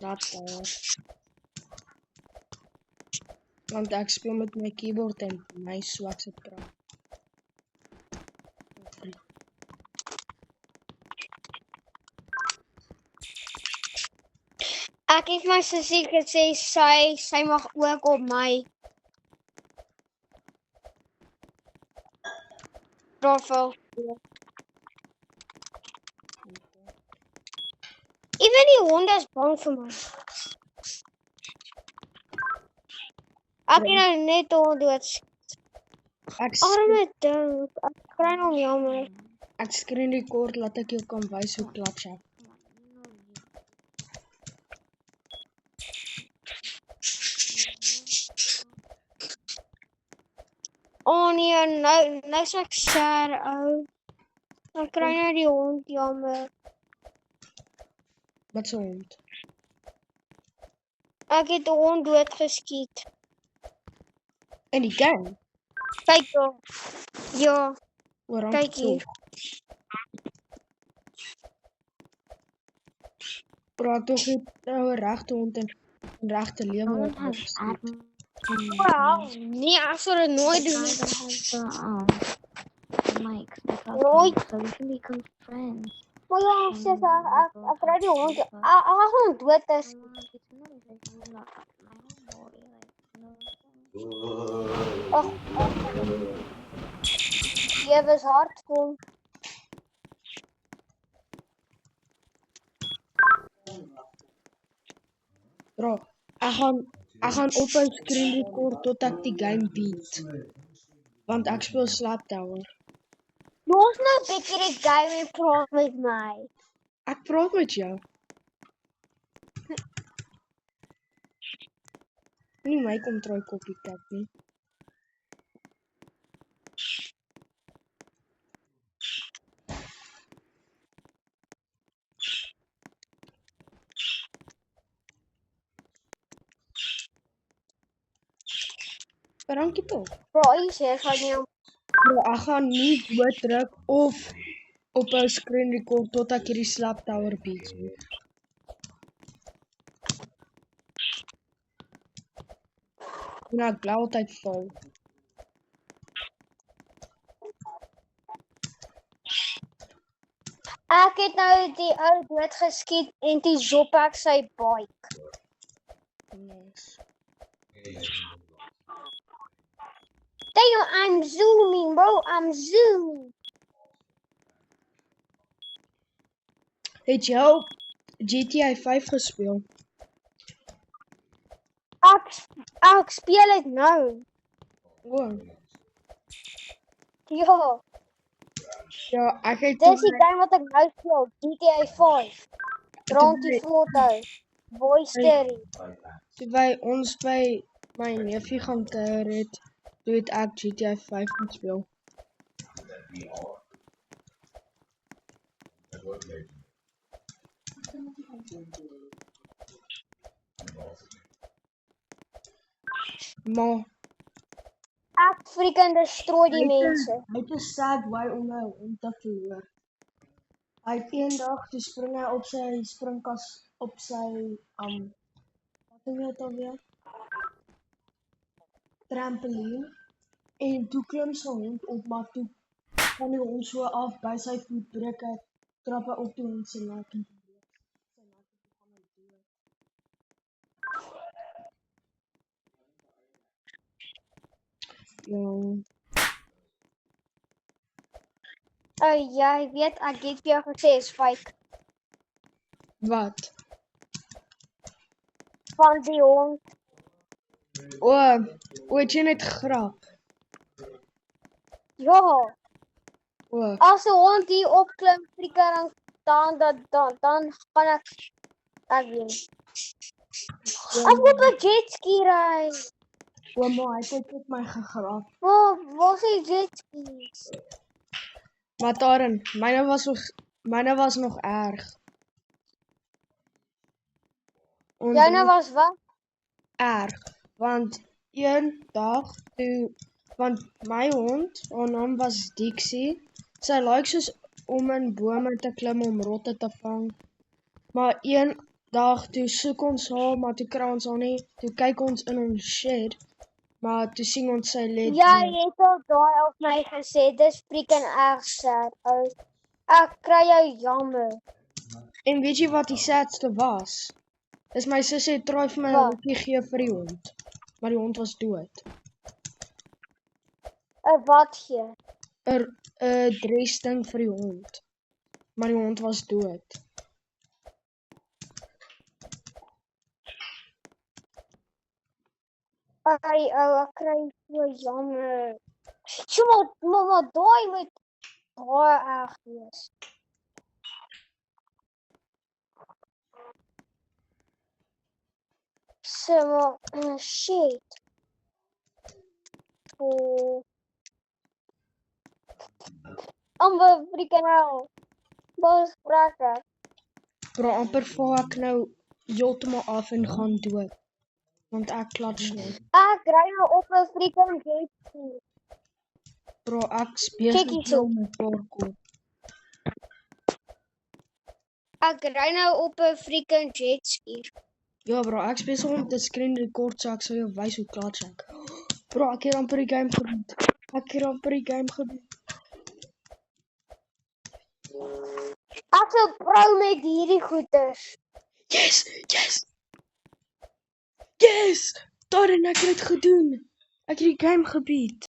slaptower. Want ek speel met my keyboard en my swak se praat. Ek het my sussie gesê sy mag ook op my profiel. Even die honde is bang vir my. Ek het nou net dood. Arme ding, ek kry nog jammer. Ek screen record laat ek jou kan wys hoe klats ek. Oh nee, nou is ek sad, ou. Ek kry nou die hond jammer. Wat so hond? Ek het die hond doodgeskiet. In die game? Kyk daar. Ja, Waarom? kyk hier. Praat toch nie nou regte hond en regte lewe wat geskiet. Wow, nee, ek sal dit nooit doen. Mike, Nooit. so we can become friends. Maar ja, sis, ek kry die hond. Ag, hond dood is. Lewe is hard kom. Bro, ek gaan ophou screen record tot ek die game beat. Want ek speel Slaptower. Los nou 'n bietjie die game en praat met my. Ek praat met jou. Nie my kom try copycat nie. Dankie toch. Bro, jy sê gaan nie. Bro, ek gaan nie dood druk of ophou screen record tot ek hierdie Slaptower beat. Nou, ek bly altyd vol. Ek het nou die ou doodgeskiet en toe zop ek sy bike. Nice. Damn, I'm zooming, bro. I'm zooming. Het jy GTA 5 gespeel? Ek speel dit nou. O, Ja, ja, ek het dis die game wat ek nou speel, GTA 5. Grand Theft Auto. Boy Story. toe ons by my neefie gaan kuier het, toe het ek GTA 5 gespeel. Maar Ek freaking destroy die mense. hy het 'n sad way om my hond te verloor. Hy het eendag toe spring hy op sy springkas op sy wat noem jy dit alweer? Trampoline en toe klim sy hond op, maar toe gaan die hond so af by sy voet breek hy trap hy op toe en sy nek en breek sy nek en toe gaan hy dood. Ja. Oh, jy weet, ek het vir jou gesê is fake. Wat? Van die hond. O, het jy net grap? Ja, O, as 'n hond hier opklim, freaking dan gaan ek weet. Ek moet 'n jetski ry. maar hy het met my gegrap. Waar is die jetski? Maar Taren, myne was nog erg. Joune was wat? Erg, want een dag toe, want my hond, haar naam was Dixie, sy like soos om in bome te klim om rotte te vang, maar dag toe soek ons haar, maar toe kry ons haar nie. Toe kyk ons in ons shed, maar toe sien ons sy lê Ja, dood. jy het al daai op my gesê, dis freaking erg sad, ou. Ek kry jou jammer. En weet jy wat die sadste was? Dis my sussie het try vir my 'n Wat? hondjie gee vir die hond, maar die hond was dood. Wat gee? 'n dresding vir die hond, maar die hond was dood. Ai, ou, ek kry so jammer. Sjoe, maar daai moet baie erg wees. So, maar, shit. Oh. Amper freaking hell. Baie sprake. Bro, amper val ek nou heeltemal af en gaan dood. Want ek klats net. Ek ry nou op 'n freaking jetski. Bro, ek Check besig hierso. nou met parkour. Ek ry nou op 'n freaking jetski. Ja bro, ek besig om te screen record so ek sal jou wys hoe klats ek. Bro, ek het amper die game gebeat. Ek sou pro met hierdie goeters. Yes! Daarin ek het dit gedoen. Ek het die game gebeat.